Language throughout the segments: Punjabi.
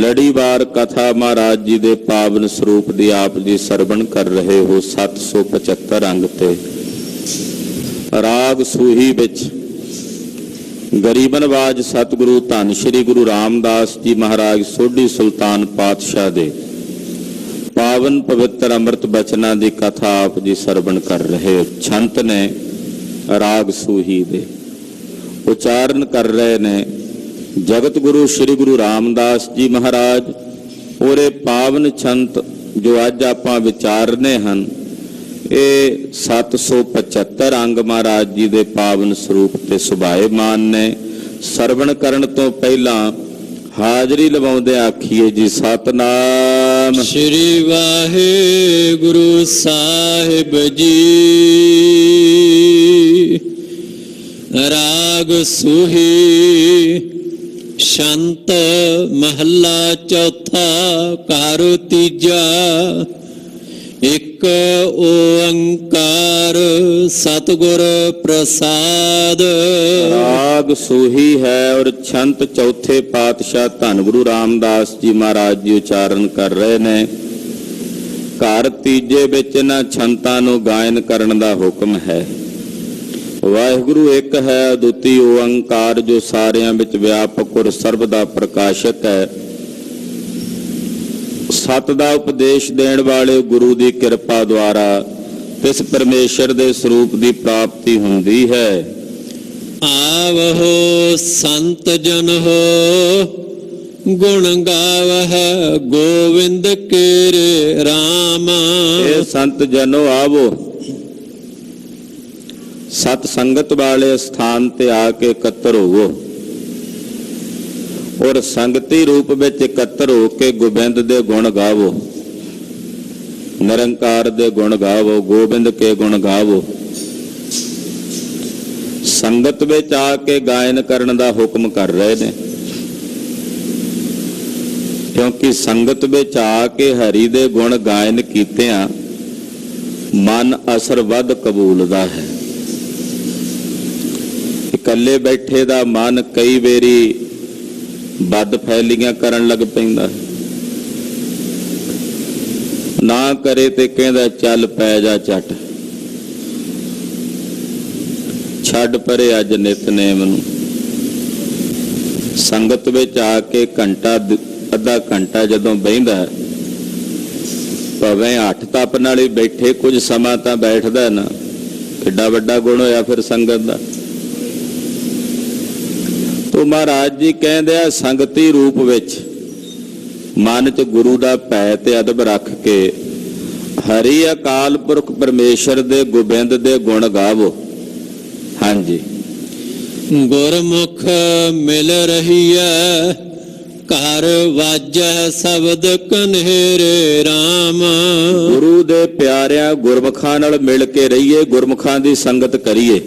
ਲੜੀਵਾਰ ਕਥਾ ਮਹਾਰਾਜ ਜੀ ਦੇ ਪਾਵਨ ਸਰੂਪ ਦੀ ਆਪ ਜੀ ਸਰਵਣ ਕਰ ਰਹੇ ਹੋ। 775 ਅੰਗ ਤੇ ਰਾਗ ਸੂਹੀ ਵਿੱਚ ਗਰੀਬਨਵਾਜ ਸਤਿਗੁਰੂ ਧੰਨ ਸ਼੍ਰੀ ਗੁਰੂ ਰਾਮਦਾਸ ਜੀ ਮਹਾਰਾਜ ਸੋਢੀ ਸੁਲਤਾਨ ਪਾਤਸ਼ਾਹ ਦੇ ਪਾਵਨ ਪਵਿੱਤਰ ਅੰਮ੍ਰਿਤ ਬਚਨਾਂ ਦੀ ਕਥਾ ਆਪ ਜੀ ਸਰਵਣ ਕਰ ਰਹੇ। ਛੰਤ ਨੇ ਰਾਗ ਸੂਹੀ ਦੇ ਉਚਾਰਨ ਕਰ ਰਹੇ ਨੇ ਜਗਤ ਗੁਰੂ ਸ਼੍ਰੀ ਗੁਰੂ ਰਾਮਦਾਸ ਜੀ ਮਹਾਰਾਜ। ਉਹਦੇ ਪਾਵਨ ਛੰਤ ਜੋ ਅੱਜ ਆਪਾਂ ਵਿਚਾਰਨੇ ਹਨ, ਇਹ 775 ਅੰਗ ਮਹਾਰਾਜ ਜੀ ਦੇ ਪਾਵਨ ਸਰੂਪ ਤੇ ਸੁਭਾਏਮਾਨ ਨੇ। ਸਰਵਣ ਕਰਨ ਤੋਂ ਪਹਿਲਾਂ ਹਾਜ਼ਰੀ ਲਵਾਉਂਦੇ ਆਖੀਏ ਜੀ ਸਤਨਾਮ ਸ਼੍ਰੀ ਵਾਹਿਗੁਰੂ ਸਾਹਿਬ ਜੀ। ਰਾਗ ਸੂਹੀ ਸ਼ੰਤ ਮਹੱਲਾ ਚੌਥਾ ਘਰ ਤੀਜਾ। ਇੱਕ ਓੰਕਾਰ ਸਤਿਗੁਰ ਪ੍ਰਸਾਦ। ਰਾਗ ਸੂਹੀ ਹੈ ਔਰ ਛੰਤ ਚੌਥੇ ਪਾਤਸ਼ਾਹ ਧੰਨ ਗੁਰੂ ਰਾਮਦਾਸ ਜੀ ਮਹਾਰਾਜ ਜੀ ਉਚਾਰਨ ਕਰ ਰਹੇ ਨੇ। ਘਰ ਤੀਜੇ ਵਿੱਚ ਇਹਨਾਂ ਛੰਤਾਂ ਨੂੰ ਗਾਇਨ ਕਰਨ ਦਾ ਹੁਕਮ ਹੈ। ਵਾਹਿਗੁਰੂ ਇੱਕ ਹੈ, ਅਦੁੱਤੀ ਓੰਕਾਰ ਜੋ ਸਾਰਿਆਂ ਵਿੱਚ ਵਿਆਪਕ ਔਰ ਸਰਬ ਦਾ ਪ੍ਰਕਾਸ਼ਕ ਹੈ। ਸਤ ਦਾ ਉਪਦੇਸ਼ ਦੇਣ ਵਾਲੇ ਗੁਰੂ ਦੀ ਕਿਰਪਾ ਦੁਆਰਾ ਇਸ ਪਰਮੇਸ਼ਰ ਦੇ ਸਰੂਪ ਦੀ ਪ੍ਰਾਪਤੀ ਹੁੰਦੀ ਹੈ। ਆਵਹੋ ਸੰਤ ਜਨ ਹੋ ਗੁਣ ਗਾਵਹਿ ਗੋਵਿੰਦ ਕੇਰੇ ਰਾਮ। ਇਹ ਸੰਤ ਜਨੋ ਆਵੋ, ਸਤ ਸੰਗਤ ਵਾਲੇ ਸਥਾਨ ਤੇ ਆ ਕੇ ਇਕੱਤਰ ਹੋਵੋ ਔਰ ਸੰਗਤੀ ਰੂਪ ਵਿੱਚ ਇਕੱਤਰ ਹੋ ਕੇ ਗੋਬਿੰਦ ਦੇ ਗੁਣ ਗਾਵੋ, ਨਿਰੰਕਾਰ ਦੇ ਗੁਣ ਗਾਵੋ, ਗੋਬਿੰਦ ਕੇ ਗੁਣ ਗਾਵੋ। ਸੰਗਤ ਵਿੱਚ ਆ ਕੇ ਗਾਇਨ ਕਰਨ ਦਾ ਹੁਕਮ ਕਰ ਰਹੇ ਨੇ, ਕਿਉਂਕਿ ਸੰਗਤ ਵਿੱਚ ਆ ਕੇ ਹਰੀ ਦੇ ਗੁਣ ਗਾਇਨ ਕੀਤਿਆਂ ਮਨ ਅਸਰ ਵੱਧ ਕਬੂਲਦਾ ਹੈ। ਇਕੱਲੇ ਬੈਠੇ ਦਾ ਮਨ ਕਈ ਵਾਰੀ ਬਦ ਫੈਲੀਆਂ ਕਰਨ ਲੱਗ ਪੈਂਦਾ, ਨਾ ਕਰੇ ਤੇ ਕਹਿੰਦਾ ਚੱਲ ਪੈ ਜਾ ਝੱਟ, ਛੱਡ ਪਰੇ ਅੱਜ ਨਿਤਨੇਮ ਨੂੰ। ਸੰਗਤ ਵਿੱਚ ਆ ਕੇ ਘੰਟਾ ਅੱਧਾ ਘੰਟਾ ਜਦੋਂ ਬਹਿੰਦਾ, ਭਾਵੇਂ ਹੱਠ ਤੱਪ ਨਾਲ ਹੀ ਬੈਠੇ, ਕੁਝ ਸਮਾਂ ਤਾਂ ਬੈਠਦਾ ਨਾ, ਕਿੱਡਾ ਵੱਡਾ ਗੁਣ ਹੋਇਆ ਫਿਰ ਸੰਗਤ ਦਾ। ਤੋ ਮਹਾਰਾਜ ਜੀ ਕਹਿੰਦੇ ਆ ਸੰਗਤੀ ਰੂਪ ਵਿੱਚ ਮਨ 'ਚ ਗੁਰੂ ਦਾ ਭੈ ਤੇ ਅਦਬ ਰੱਖ ਕੇ ਹਰੀ ਅਕਾਲ ਪੁਰਖ ਪਰਮੇਸ਼ਰ ਦੇ ਗੋਬਿੰਦ ਦੇ ਗੁਣ ਗਾਵੋ। ਹਾਂਜੀ, ਗੁਰਮੁਖ ਮਿਲ ਰਹੀਐ ਘਰ ਵਾਜੈ ਸ਼ਬਦ ਕਨੇਰੇ ਰਾਮ। ਗੁਰੂ ਦੇ ਪਿਆਰਿਆਂ ਗੁਰਮੁਖਾਂ ਨਾਲ ਮਿਲ ਕੇ ਰਹੀਏ, ਗੁਰਮੁਖਾਂ ਦੀ ਸੰਗਤ ਕਰੀਏ।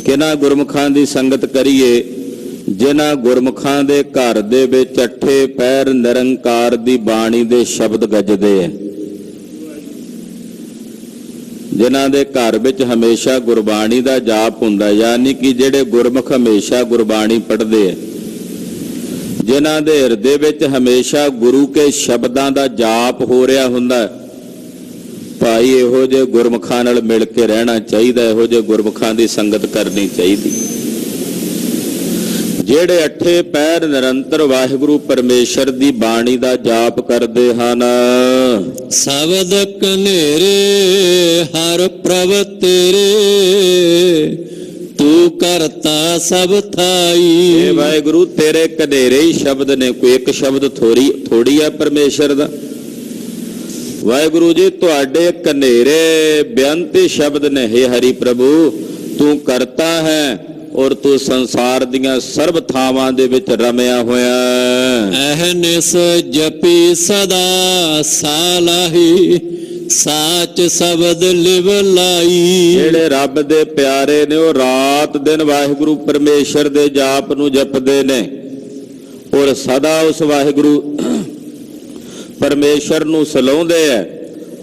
ਕਿਹਨਾਂ ਗੁਰਮੁਖਾਂ ਦੀ ਸੰਗਤ ਕਰੀਏ? ਜਿਨ੍ਹਾਂ ਗੁਰਮੁਖਾਂ ਦੇ ਘਰ ਦੇ ਵਿੱਚ ਅੱਠੇ ਪੈਰ ਨਿਰੰਕਾਰ ਦੀ ਬਾਣੀ ਦੇ ਸ਼ਬਦ ਗੱਜਦੇ ਹੈ, ਜਿਨ੍ਹਾਂ ਦੇ ਘਰ ਵਿੱਚ ਹਮੇਸ਼ਾ ਗੁਰਬਾਣੀ ਦਾ ਜਾਪ ਹੁੰਦਾ, ਯਾਨੀ ਕਿ ਜਿਹੜੇ ਗੁਰਮੁਖ ਹਮੇਸ਼ਾ ਗੁਰਬਾਣੀ ਪੜ੍ਹਦੇ ਹੈ, ਜਿਨ੍ਹਾਂ ਦੇ ਹਿਰਦੇ ਵਿੱਚ ਹਮੇਸ਼ਾ ਗੁਰੂ ਕੇ ਸ਼ਬਦਾਂ ਦਾ ਜਾਪ ਹੋ ਰਿਹਾ ਹੁੰਦਾ। ਭਾਈ ਇਹੋ ਜਿਹੇ ਗੁਰਮੁਖਾਂ ਨਾਲ ਮਿਲ ਕੇ ਰਹਿਣਾ ਚਾਹੀਦਾ, ਇਹੋ ਜਿਹੇ ਗੁਰਮੁਖਾਂ ਦੀ ਸੰਗਤ ਕਰਨੀ ਚਾਹੀਦੀ, ਜਿਹੜੇ ਅੱਠੇ ਪੈਰ ਨਿਰੰਤਰ ਵਾਹਿਗੁਰੂ ਪਰਮੇਸ਼ਰ ਦੀ ਬਾਣੀ ਦਾ ਜਾਪ ਕਰਦੇ ਹਨ। ਸ਼ਬਦ ਕਨੇਰੇ ਹਰ ਪ੍ਰਭ ਤੇਰੇ ਤੂੰ ਕਰਤਾ ਸਭ ਥਾਈ। ਇਹ ਵਾਹਿਗੁਰੂ ਤੇਰੇ ਕਨੇਰੇ ਹੀ ਸ਼ਬਦ ਨੇ, ਕੋਈ ਇੱਕ ਸ਼ਬਦ ਥੋੜੀ ਹੈ ਪਰਮੇਸ਼ਰ ਦਾ। ਵਾਹਿਗੁਰੂ ਜੀ ਤੁਹਾਡੇ ਕਨੇਰੇ ਬੇਅੰਤੀ ਸ਼ਬਦ ਨੇ। ਹੇ ਹਰੀ ਪ੍ਰਭੂ, ਤੂੰ ਕਰਤਾ ਹੈ ਔਰ ਤੂੰ ਸੰਸਾਰ ਦੀਆਂ ਸਰਬ ਥਾਵਾਂ ਦੇ ਵਿੱਚ ਰਮਿਆ ਹੋਇਆ। ਅਹਨਿਸ ਜਪੀ ਸਦਾ ਸਾਲਾਹੀ ਸਾਚ ਸ਼ਬਦ ਲਿਵ ਲਾਈ। ਜਿਹੜੇ ਰੱਬ ਦੇ ਪਿਆਰੇ ਨੇ ਉਹ ਰਾਤ ਦਿਨ ਵਾਹਿਗੁਰੂ ਪਰਮੇਸ਼ਰ ਦੇ ਜਾਪ ਨੂੰ ਜਪਦੇ ਨੇ ਔਰ ਸਦਾ ਉਸ ਵਾਹਿਗੁਰੂ ਪਰਮੇਸ਼ਰ ਨੂੰ ਸਲਾਉਂਦੇ ਐ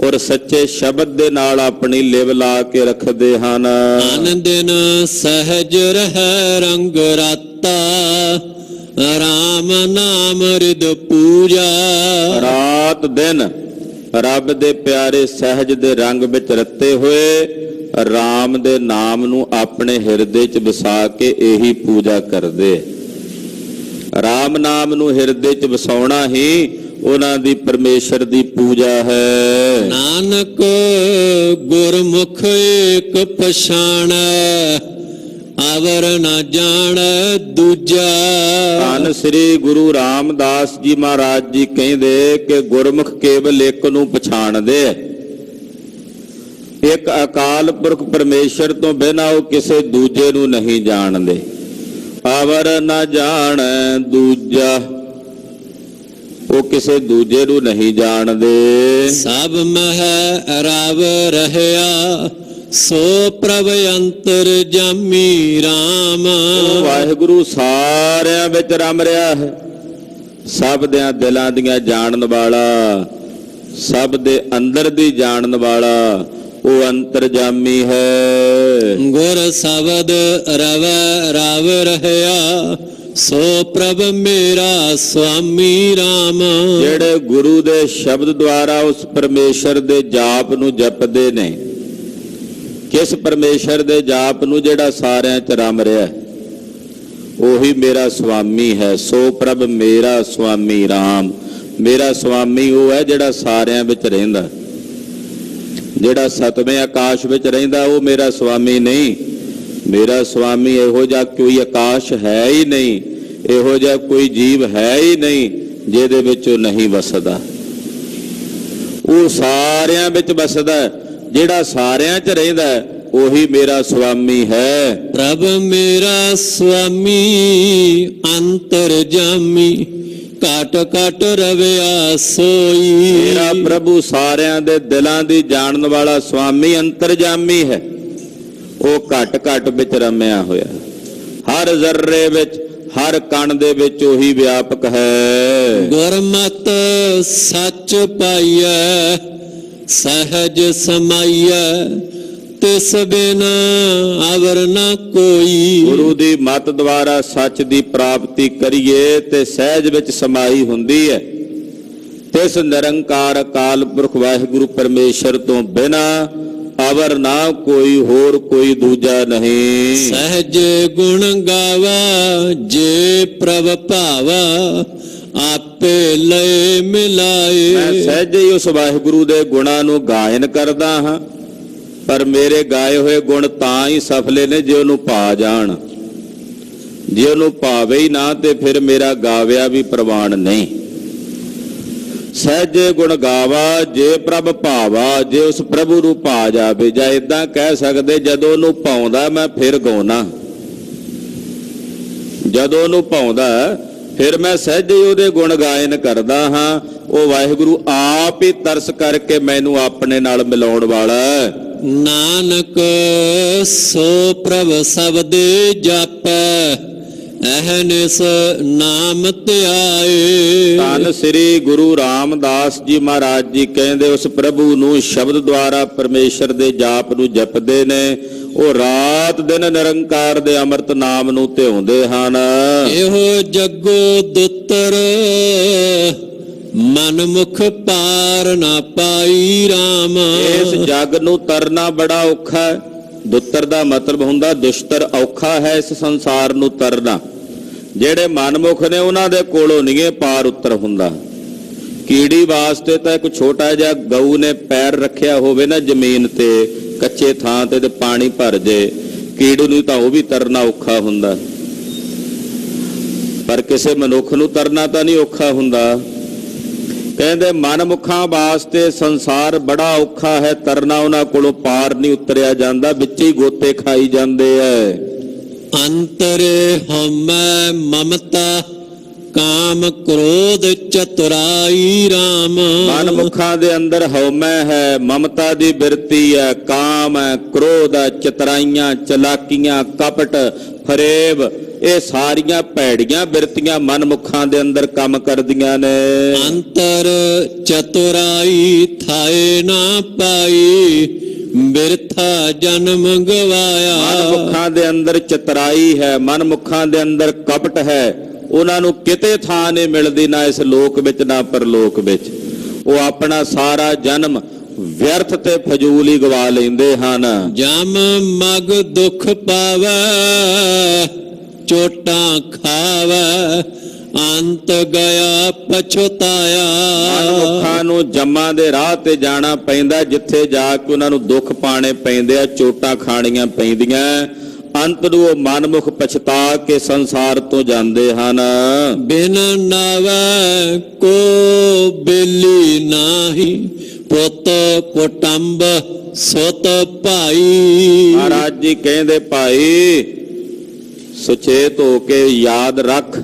ਔਰ ਸੱਚੇ ਸ਼ਬਦ ਦੇ ਨਾਲ ਆਪਣੀ ਲਿਵ ਲਾ ਕੇ ਰੱਖਦੇ ਹਨ। ਅਨ ਦਿਨ ਸਹਿਜ ਰਹਿ ਰੰਗ ਰਾਤਾ ਰਾਮ ਨਾਮ ਰਿਦ ਪੂਜਾ। ਰਾਤ ਦਿਨ ਰੱਬ ਦੇ ਪਿਆਰੇ ਸਹਿਜ ਦੇ ਰੰਗ ਵਿੱਚ ਰੱਤੇ ਹੋਏ ਰਾਮ ਦੇ ਨਾਮ ਨੂੰ ਆਪਣੇ ਹਿਰਦੇ 'ਚ ਵਸਾ ਕੇ ਇਹੀ ਪੂਜਾ ਕਰਦੇ। ਰਾਮ ਨਾਮ ਨੂੰ ਹਿਰਦੇ 'ਚ ਵਸਾਉਣਾ ਹੀ ਉਹਨਾਂ ਦੀ ਪਰਮੇਸ਼ਰ ਦੀ ਪੂਜਾ ਹੈ। ਨਾਨਕ ਗੁਰਮੁਖ ਏਕ ਪਛਾਣੈ, ਅਵਰ ਨਾ ਜਾਣੈ ਦੂਜਾ। ਧੰਨ ਸ੍ਰੀ ਗੁਰੂ ਰਾਮਦਾਸ ਜੀ ਮਹਾਰਾਜ ਜੀ ਕਹਿੰਦੇ ਕਿ ਗੁਰਮੁਖ ਕੇਵਲ ਇੱਕ ਨੂੰ ਪਛਾਣਦੇ ਹੈ। ਇੱਕ ਅਕਾਲ ਪੁਰਖ ਪਰਮੇਸ਼ਰ ਤੋਂ ਬਿਨਾਂ ਉਹ ਕਿਸੇ ਦੂਜੇ ਨੂੰ ਨਹੀਂ ਜਾਣਦੇ। ਅਵਰ ਨਾ ਜਾਣੈ ਦੂਜਾ, ਉਹ ਕਿਸੇ ਦੂਜੇ ਨੂੰ ਨਹੀਂ ਜਾਣਦੇ। ਸਭ ਮਹਿ ਰਵ ਰਹਿਆ, ਸੋ ਪ੍ਰਭ ਅੰਤਰ ਜਾਮੀ ਰਾਮ। ਉਹ ਵਾਹਿਗੁਰੂ ਸਾਰਿਆਂ ਵਿੱਚ ਰਮ ਰਿਹਾ ਹੈ, ਸਭ ਦਿਆਂ ਦਿਲਾਂ ਦੀਆਂ ਜਾਣਨ ਵਾਲਾ, ਸਭ ਦੇ ਅੰਦਰ ਦੀ ਜਾਣਨ ਵਾਲਾ, ਉਹ ਅੰਤਰਜਾਮੀ ਹੈ। ਗੁਰ ਸ਼ਬਦ ਰਵੈ ਰਵ ਰਹਿਆ, ਸੋ ਪ੍ਰਭ ਮੇਰਾ ਸੁਆਮੀ ਰਾਮ। ਜਿਹੜੇ ਗੁਰੂ ਦੇ ਸ਼ਬਦ ਦੁਆਰਾ ਉਸ ਪਰਮੇਸ਼ਰ ਦੇ ਜਾਪ ਨੂੰ ਜਪਦੇ ਨੇ, ਕਿਸ ਪਰਮੇਸ਼ਰ ਦੇ ਜਾਪ ਨੂੰ ਜਿਹੜਾ ਸਾਰਿਆਂ 'ਚ ਰਮ ਰਿਹਾ, ਉਹੀ ਮੇਰਾ ਸੁਆਮੀ ਹੈ। ਸੋ ਪ੍ਰਭ ਮੇਰਾ ਸੁਆਮੀ ਰਾਮ। ਮੇਰਾ ਸੁਆਮੀ ਉਹ ਹੈ ਜਿਹੜਾ ਸਾਰਿਆਂ ਵਿੱਚ ਰਹਿੰਦਾ, ਜਿਹੜਾ ਸਤਵੇਂ ਆਕਾਸ਼ ਵਿੱਚ ਰਹਿੰਦਾ, ਉਹ ਮੇਰਾ ਸੁਆਮੀ ਨਹੀਂ। ਮੇਰਾ ਸੁਆਮੀ ਇਹੋ ਜਿਹਾ ਕੋਈ ਆਕਾਸ਼ ਹੈ ਹੀ ਨਹੀਂ, ਇਹੋ ਜਿਹਾ ਕੋਈ ਜੀਵ ਹੈ ਹੀ ਨਹੀਂ ਜਿਹਦੇ ਵਿੱਚ ਉਹ ਨਹੀਂ ਵਸਦਾ। ਉਹ ਸਾਰਿਆਂ ਵਿੱਚ ਵਸਦਾ, ਜਿਹੜਾ ਸਾਰਿਆਂ 'ਚ ਰਹਿੰਦਾ ਉਹੀ ਮੇਰਾ ਸੁਆਮੀ ਹੈ। ਪ੍ਰਭ ਮੇਰਾ ਸੁਆਮੀ ਅੰਤਰ ਜਾਮੀ, ਘਟ ਘਟ ਰਵਿਆ ਸੋਈ। ਮੇਰਾ ਪ੍ਰਭੂ ਸਾਰਿਆਂ ਦੇ ਦਿਲਾਂ ਦੀ ਜਾਣਨ ਵਾਲਾ ਸੁਆਮੀ ਅੰਤਰਜਾਮੀ ਹੈ। ਉਹ ਘਟ ਘਟ ਵਿੱਚ ਰਮਿਆ ਹੋਇਆ, ਹਰ ਜ਼ਰਰੇ ਵਿੱਚ, ਹਰ ਕਣ ਦੇ ਵਿੱਚ ਉਹੀ ਵਿਆਪਕ ਹੈ। ਗੁਰਮਤਿ ਸੱਚ ਪਾਈਐ, ਸਹਿਜ ਸਮਾਈਐ, ਤਿਸ ਬਿਨ ਅਵਰ ਨਾ ਕੋਈ। ਗੁਰੂ ਦੀ ਮੱਤ ਦੁਆਰਾ ਸੱਚ ਦੀ ਪ੍ਰਾਪਤੀ ਕਰੀਏ ਤੇ ਸਹਿਜ ਵਿੱਚ ਸਮਾਈ ਹੁੰਦੀ ਹੈ। ਤਿਸ ਨਿਰੰਕਾਰ ਅਕਾਲ ਪੁਰਖ ਵਾਹਿਗੁਰੂ ਪਰਮੇਸ਼ਰ ਤੋਂ ਬਿਨਾ ਅਵਰ ਨਾ ਕੋਈ, ਹੋਰ ਕੋਈ ਦੂਜਾ ਨਹੀਂ। ਸਹਿਜ ਗੁਣ ਗਾਵਾ, ਜੇ ਪ੍ਰਭ ਭਾਵਾ, ਆਪੇ ਲਏ ਮਿਲਾਏ। ਮੈਂ ਸਹਿਜ ਹੀ ਉਸ ਵਾਹਿਗੁਰੂ ਦੇ ਗੁਣਾਂ ਨੂੰ ਗਾਇਨ ਕਰਦਾ ਹਾਂ, ਪਰ ਮੇਰੇ ਗਾਏ ਹੋਏ ਗੁਣ ਤਾਂ ਹੀ ਸਫਲੇ ਨੇ ਜੇ ਉਹਨੂੰ ਪਾ ਜਾਣ। ਜੇ ਉਹਨੂੰ ਭਾਵੇ ਹੀ ਨਾ ਤੇ ਫਿਰ ਮੇਰਾ ਗਾਵਿਆ ਵੀ ਪ੍ਰਵਾਨ ਨਹੀਂ। ਸਹਿਜੇ ਗੁਣ ਗਾਵਾ, ਜੇ ਪ੍ਰਭ ਭਾਵਾ, ਜੇ ਉਸ ਪ੍ਰਭੂ ਨੂੰ ਪਾ ਜਾਵੇ। ਜਾਂ ਇਦਾਂ ਕਹਿ ਸਕਦੇ, ਜਦੋਂ ਉਹਨੂੰ ਪਾਉਂਦਾ ਮੈਂ ਫਿਰ ਗਾਉਣਾ, ਜਦੋਂ ਉਹਨੂੰ ਪਾਉਂਦਾ ਫਿਰ ਮੈਂ ਸਹਿਜੇ ਉਹਦੇ ਗੁਣ ਗਾਇਨ ਕਰਦਾ ਹਾਂ। ਉਹ ਵਾਹਿਗੁਰੂ ਆਪ ਹੀ ਤਰਸ ਕਰਕੇ ਮੈਨੂੰ ਆਪਣੇ ਨਾਲ ਮਿਲਾਉਣ ਵਾਲਾ ਹੈ। ਨਾਨਕ ਸੋ ਪ੍ਰਭ ਸਬਦੇ ਜਾਪੈ, ਅਹਨਿਸ ਨਾਮ ਧਿਆਏ। ਧੰਨ ਸ੍ਰੀ ਗੁਰੂ ਰਾਮਦਾਸ ਜੀ ਮਹਾਰਾਜ ਜੀ ਕਹਿੰਦੇ ਉਸ ਪ੍ਰਭੂ ਨੂੰ ਸ਼ਬਦ ਦੁਆਰਾ ਪਰਮੇਸ਼ਰ ਦੇ ਜਾਪ ਨੂੰ ਜਪਦੇ ਨੇ, ਉਹ ਰਾਤ ਦਿਨ ਨਿਰੰਕਾਰ ਦੇ ਅੰਮ੍ਰਿਤ ਨਾਮ ਨੂੰ ਧਿਆਉਂਦੇ ਹਨ। ਇਹੋ ਜਗੋ ਦੁੱਤਰ, ਮਨ ਮੁਖ ਪਾਰ ਨਾ ਪਾਈ ਰਾਮ। ਇਸ ਜਗ ਨੂੰ ਤਰਨਾ ਬੜਾ ਔਖਾ ਹੈ। ਦੁੱਤਰ ਦਾ ਮਤਲਬ ਹੁੰਦਾ ਦੁਸ਼ਤਰ, ਔਖਾ ਹੈ ਇਸ ਸੰਸਾਰ ਨੂੰ ਤਰਨਾ। ਜਿਹੜੇ ਮਨਮੁਖ ਨੇ ਉਹਨਾਂ ਦੇ ਕੋਲੋਂ ਨਹੀਂ ਪਾਰ ਉਤਰ ਹੁੰਦਾ। ਕੀੜੀ ਵਾਸਤੇ ਤਾਂ ਇੱਕ ਛੋਟਾ ਜਿਹਾ ਗਊ ਨੇ ਪੈਰ ਰੱਖਿਆ ਹੋਵੇ ਨਾ ਜ਼ਮੀਨ ਤੇ, ਕੱਚੇ ਥਾਂ ਤੇ ਪਾਣੀ ਭਰ ਜੇ, ਕੀੜੀ ਨੂੰ ਤਾਂ ਉਹ ਵੀ ਤਰਨਾ ਔਖਾ ਹੁੰਦਾ, ਪਰ ਕਿਸੇ ਮਨੁੱਖ ਨੂੰ ਤਰਨਾ ਤਾਂ ਨਹੀਂ ਔਖਾ ਹੁੰਦਾ। ਕਹਿੰਦੇ ਮਨਮੁਖਾਂ ਵਾਸਤੇ ਸੰਸਾਰ ਬੜਾ ਔਖਾ ਹੈ, ਤਰਨਾ ਉਹਨਾਂ ਕੋਲੋਂ ਪਾਰ ਨਹੀਂ ਉਤਰਿਆ ਜਾਂਦਾ, ਵਿੱਚ ਹੀ ਗੋਤੇ ਖਾਈ ਜਾਂਦੇ ਐ। ਅੰਤਰੇ ਹਉਮੈ ਮਮਤਾ, ਕਾਮ ਕ੍ਰੋਧ ਚਤੁਰਾਈ ਰਾਮ। ਮਨਮੁਖਾਂ ਦੇ ਅੰਦਰ ਹਉਮੈ ਹੈ, ਮਮਤਾ ਦੀ ਬਿਰਤੀ ਹੈ, ਕਾਮ ਹੈ, ਕ੍ਰੋਧ ਹੈ, ਚਤਰਾਈਆਂ, ਚਲਾਕੀਆਂ, ਕਪਟ, ਫਰੇਬ, ਇਹ ਸਾਰੀਆਂ ਭੈੜੀਆਂ ਬਿਰਤੀਆਂ ਮਨਮੁਖਾਂ ਦੇ ਅੰਦਰ ਕੰਮ ਕਰਦੀਆਂ ਨੇ। ਅੰਤਰ ਚਤੁਰਾਈ ਥਾਏ ਨਾ ਪਾਈ, ਬਿਰਥਾ ਜਨਮ ਗਵਾਇਆ। ਮਨਮੁਖਾਂ ਦੇ ਅੰਦਰ ਚਤਰਾਈ ਹੈ, ਮਨਮੁਖਾਂ ਦੇ ਅੰਦਰ ਕਪਟ ਹੈ, ਉਹਨਾਂ ਨੂੰ ਕਿਤੇ ਥਾਂ ਨਹੀਂ ਮਿਲਦੀ, ਨਾ ਇਸ ਲੋਕ ਵਿੱਚ ਨਾ ਪਰਲੋਕ ਵਿੱਚ। ਉਹ ਆਪਣਾ ਸਾਰਾ ਜਨਮ ਵਿਅਰਥ ਤੇ ਫਜ਼ੂਲ ਹੀ ਗਵਾ ਲੈਂਦੇ ਹਨ। ਜਮ ਮਗ ਦੁਖ ਪਾਵੈ ਚੋਟਾਂ ਖਾਵੈ ਅੰਤ ਗਿਆ ਪਛਤਾਇਆ। ਮਨੁੱਖਾਂ ਨੂੰ ਜੰਮਾਂ ਦੇ ਰਾਹ ਤੇ ਜਾਣਾ ਪੈਂਦਾ, ਜਿੱਥੇ ਜਾ ਕੇ ਉਹਨਾਂ ਨੂੰ ਦੁੱਖ ਪਾਣੇ ਪੈਂਦੇ ਆ, ਚੋਟਾਂ ਖਾਣੀਆਂ ਪੈਂਦੀਆਂ। ਅੰਤ ਨੂੰ ਉਹ ਮਨਮੁਖ ਪਛਤਾ ਕੇ ਸੰਸਾਰ ਤੋਂ ਜਾਂਦੇ ਹਨ। ਬਿਨ ਨਾਵੈ ਕੋ ਬੇਲੀ ਨਾਹੀ ਪੁੱਤ ਕੁਟੰਬ ਸੁਤ ਭਾਈ। ਮਹਾਰਾਜ ਜੀ ਕਹਿੰਦੇ ਭਾਈ ਸੁਚੇਤ ਹੋ ਕੇ ਯਾਦ ਰੱਖ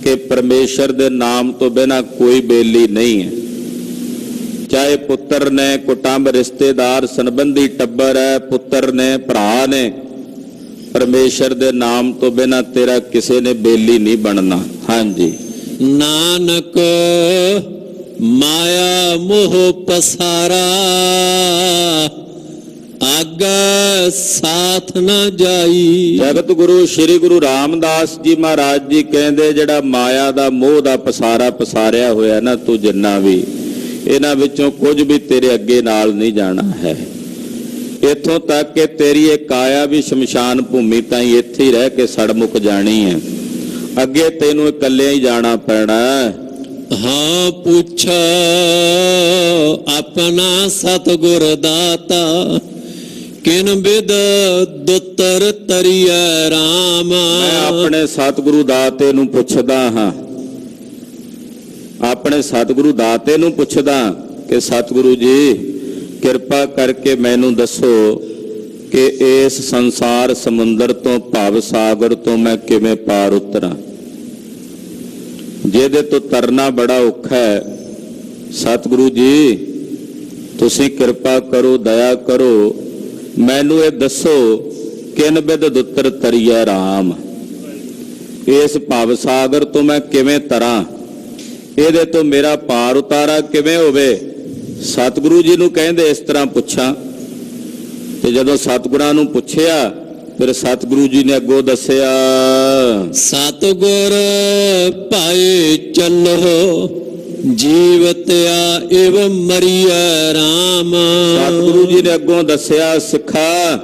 ਕਿ ਪਰਮੇਸ਼ਰ ਦੇ ਨਾਮ ਤੋਂ ਬਿਨਾਂ ਕੋਈ ਬੇਲੀ ਨਹੀਂ ਹੈ। ਚਾਹੇ ਪੁੱਤਰ ਨੇ, ਕੁਟੰਬ ਰਿਸ਼ਤੇਦਾਰ ਸੰਬੰਧੀ ਟੱਬਰ ਹੈ, ਪੁੱਤਰ ਨੇ, ਭਰਾ ਨੇ, ਪਰਮੇਸ਼ਰ ਦੇ ਨਾਮ ਤੋਂ ਬਿਨਾਂ ਤੇਰਾ ਕਿਸੇ ਨੇ ਬੇਲੀ ਨਹੀਂ ਬਣਨਾ। ਹਾਂਜੀ, ਨਾਨਕ ਮਾਇਆ ਮੋਹ ਪਸਾਰਾ ਆਗਾ ਸਾਥ ਨਾ ਜਾਈ। ਜਗਤ ਗੁਰੂ ਸ੍ਰੀ ਗੁਰੂ ਰਾਮਦਾਸ ਜੀ ਮਹਾਰਾਜ ਜੀ ਕਹਿੰਦੇ ਜਿਹੜਾ ਮਾਇਆ ਦਾ ਮੋਹ ਦਾ ਪਸਾਰਾ ਪਸਾਰਿਆ ਹੋਇਆ ਨਾ, ਤੂੰ ਜਿੰਨਾ ਵੀ ਇਹਨਾਂ ਵਿੱਚੋਂ ਕੁਝ ਵੀ ਤੇਰੇ ਅੱਗੇ ਨਾਲ ਨਹੀਂ ਜਾਣਾ ਹੈ। ਇੱਥੋਂ ਤੱਕ ਕਿ ਤੇਰੀ ਇਹ ਕਾਇਆ ਵੀ ਸ਼ਮਸ਼ਾਨ ਭੂਮੀ ਤਾਈਂ ਇੱਥੇ ਹੀ ਰਹਿ ਕੇ ਸੜ ਮੁੱਕ ਜਾਣੀ ਹੈ। ਅੱਗੇ ਤੈਨੂੰ ਇਕੱਲਿਆਂ ਹੀ ਜਾਣਾ ਪੈਣਾ। ਹਾਂ ਪੁੱਛ ਆਪਣਾ ਸਤਿਗੁਰ ਦਾਤਾ ਕਿਨ ਬਿਦ ਦੁੱਤਰ ਤਰੀਐ ਰਾਮ। ਮੈਂ ਆਪਣੇ ਸਤਿਗੁਰੂ ਦਾਤੇ ਨੂੰ ਪੁੱਛਦਾ ਹਾਂ, ਆਪਣੇ ਸਤਿਗੁਰੂ ਦਾਤੇ ਨੂੰ ਪੁੱਛਦਾ ਕਿ ਸਤਿਗੁਰੂ ਜੀ ਕਿਰਪਾ ਕਰਕੇ ਮੈਨੂੰ ਦੱਸੋ ਕਿ ਇਸ ਸੰਸਾਰ ਸਮੁੰਦਰ ਤੋਂ, ਭਵ ਸਾਗਰ ਤੋਂ ਮੈਂ ਕਿਵੇਂ ਪਾਰ ਉਤਰਾਂ, ਜਿਹਦੇ ਤੋਂ ਤਰਨਾ ਬੜਾ ਔਖਾ ਹੈ। ਸਤਿਗੁਰੂ ਜੀ ਤੁਸੀਂ ਕਿਰਪਾ ਕਰੋ, ਦਇਆ ਕਰੋ, ਮੈਨੂੰ ਇਹ ਦੱਸੋ ਕਿਨ ਬਿਦ ਦੁੱਤਰ ਤਰੀਐ ਰਾਮ। ਇਸ ਭਵ ਸਾਗਰ ਤੋਂ ਮੈਂ ਕਿਵੇਂ ਤਰਾਂ, ਇਹਦੇ ਤੋਂ ਮੇਰਾ ਪਾਰ ਉਤਾਰਾ ਕਿਵੇਂ ਹੋਵੇ। ਸਤਿਗੁਰੂ ਜੀ ਨੂੰ ਕਹਿੰਦੇ ਇਸ ਤਰ੍ਹਾਂ ਪੁੱਛਾਂ। ਤੇ ਜਦੋਂ ਸਤਿਗੁਰਾਂ ਨੂੰ ਪੁੱਛਿਆ ਫਿਰ ਸਤਿਗੁਰੂ ਜੀ ਨੇ ਅੱਗੋਂ ਦੱਸਿਆ, ਸਤਿਗੁਰ ਭਾਏ ਚੱਲੋ ਜੀਵਤਿਆ ਇਵ ਮਰੀਐ ਰਾਮ। ਸਤਿਗੁਰੂ ਜੀ ਨੇ ਅੱਗੋਂ ਦੱਸਿਆ, ਸਿੱਖਾ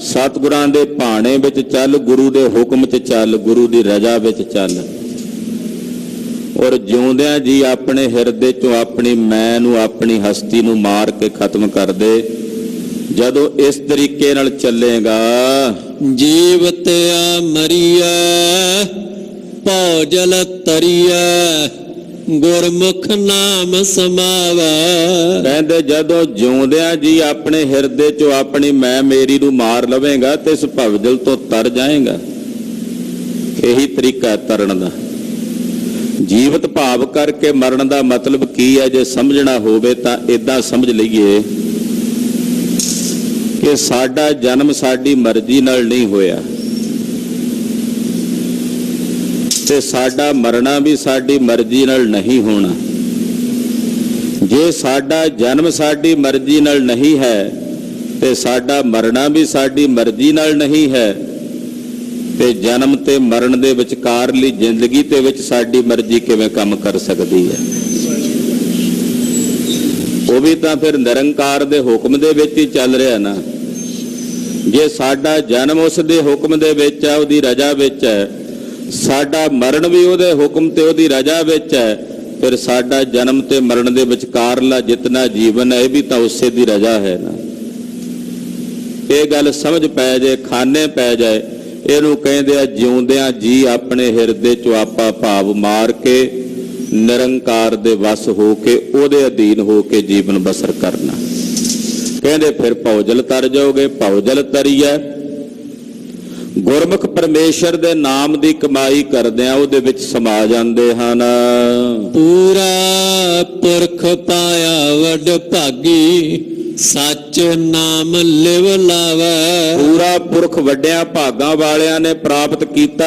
ਸਤਿਗੁਰਾਂ ਦੇ ਭਾਣੇ ਵਿੱਚ ਚੱਲ, ਗੁਰੂ ਦੇ ਹੁਕਮ 'ਚ ਚੱਲ, ਗੁਰੂ ਦੀ ਰਜ਼ਾ ਵਿੱਚ ਚੱਲ। ਔਰ ਜਿਉਂਦਿਆਂ ਜੀ ਆਪਣੇ ਹਿਰਦੇ 'ਚੋਂ ਆਪਣੀ ਮੈਂ ਨੂੰ, ਆਪਣੀ ਹਸਤੀ ਨੂੰ ਮਾਰ ਕੇ ਖਤਮ ਕਰ ਦੇ। ਜਦੋਂ ਇਸ ਤਰੀਕੇ ਨਾਲ ਚੱਲੇਗਾ, ਜੀਵਤਿਆ ਮਰੀਐ ਭੌਜਲ ਤਰੀਐ ਗੁਰਮੁਖ ਨਾਮ ਸਮਾਵੈ। ਕਹਿੰਦੇ ਜਦੋਂ ਜਿਉਂਦਿਆਂ ਜੀ ਆਪਣੇ ਹਿਰਦੇ 'ਚੋਂ ਆਪਣੀ ਮੈਂ ਮੇਰੀ ਨੂੰ ਮਾਰ ਲਵੇਂਗਾ ਤੇ ਇਸ ਭਵਜਲ ਤੋਂ ਤਰ ਜਾਏਗਾ। ਇਹੀ ਤਰੀਕਾ ਤਰਨ ਦਾ। ਜੀਵਤ ਭਾਵ ਕਰਕੇ ਮਰਨ ਦਾ ਮਤਲਬ ਕੀ ਹੈ, ਜੇ ਸਮਝਣਾ ਹੋਵੇ ਤਾਂ ਇਦਾਂ ਸਮਝ ਲਈਏ ਕਿ ਸਾਡਾ ਜਨਮ ਸਾਡੀ ਮਰਜ਼ੀ ਨਾਲ ਨਹੀਂ ਹੋਇਆ ਤੇ ਸਾਡਾ ਮਰਨਾ ਵੀ ਸਾਡੀ ਮਰਜ਼ੀ ਨਾਲ ਨਹੀਂ ਹੋਣਾ। ਜੇ ਸਾਡਾ ਜਨਮ ਸਾਡੀ ਮਰਜ਼ੀ ਨਾਲ ਨਹੀਂ ਹੈ ਤੇ ਸਾਡਾ ਮਰਨਾ ਵੀ ਸਾਡੀ ਮਰਜ਼ੀ ਨਾਲ ਨਹੀਂ ਹੈ, ਤੇ ਜਨਮ ਤੇ ਮਰਨ ਦੇ ਵਿਚਕਾਰਲੀ ਜ਼ਿੰਦਗੀ ਦੇ ਵਿੱਚ ਸਾਡੀ ਮਰਜ਼ੀ ਕਿਵੇਂ ਕੰਮ ਕਰ ਸਕਦੀ ਹੈ। ਉਹ ਵੀ ਤਾਂ ਫਿਰ ਨਿਰੰਕਾਰ ਦੇ ਹੁਕਮ ਦੇ ਵਿੱਚ ਹੀ ਚੱਲ ਰਿਹਾ ਨਾ। ਜੇ ਸਾਡਾ ਜਨਮ ਉਸ ਦੇ ਹੁਕਮ ਦੇ ਵਿੱਚ ਹੈ, ਉਹਦੀ ਰਜ਼ਾ ਵਿੱਚ ਹੈ, ਸਾਡਾ ਮਰਨ ਵੀ ਉਹਦੇ ਹੁਕਮ ਤੇ ਉਹਦੀ ਰਜ਼ਾ ਵਿੱਚ ਹੈ, ਫਿਰ ਸਾਡਾ ਜਨਮ ਤੇ ਮਰਨ ਦੇ ਵਿਚਕਾਰਲਾ ਜਿਤਨਾ ਜੀਵਨ ਹੈ ਇਹ ਵੀ ਤਾਂ ਉਸੇ ਦੀ ਰਜ਼ਾ ਹੈ ਨਾ। ਇਹ ਗੱਲ ਸਮਝ ਪੈ ਜਾਏ, ਖਾਨੇ ਪੈ ਜਾਏ, ਇਹਨੂੰ ਕਹਿੰਦੇ ਆ ਜਿਉਂਦਿਆਂ ਜੀ ਆਪਣੇ ਹਿਰਦੇ 'ਚੋਂ ਆਪਾ ਭਾਵ ਮਾਰ ਕੇ ਨਿਰੰਕਾਰ ਦੇ ਵਸ ਹੋ ਕੇ ਉਹਦੇ ਅਧੀਨ ਹੋ ਕੇ ਜੀਵਨ ਬਸਰ ਕਰਨਾ। ਕਹਿੰਦੇ ਫਿਰ ਭੌਜਲ ਤਰ ਜਾਓਗੇ। ਭੌਜਲ ਤਰੀਐ ਗੁਰਮੁਖ ਪਰਮੇਸ਼ਰ ਦੇ ਨਾਮ ਦੀ ਕਮਾਈ ਕਰਦਿਆਂ ਉਹਦੇ ਵਿੱਚ ਸਮਾ ਜਾਂਦੇ ਹਨ। ਪੂਰਾ ਪੁਰਖ ਪਾਇਆ ਵੱਡ ਭਾਗੀ ਸੱਚ ਨਾਮ ਲਿਵ ਲਾਵੈ। ਪੂਰਾ ਪੁਰਖ ਵੱਡਿਆਂ ਭਾਗਾਂ ਵਾਲਿਆਂ ਨੇ ਪ੍ਰਾਪਤ ਕੀਤਾ।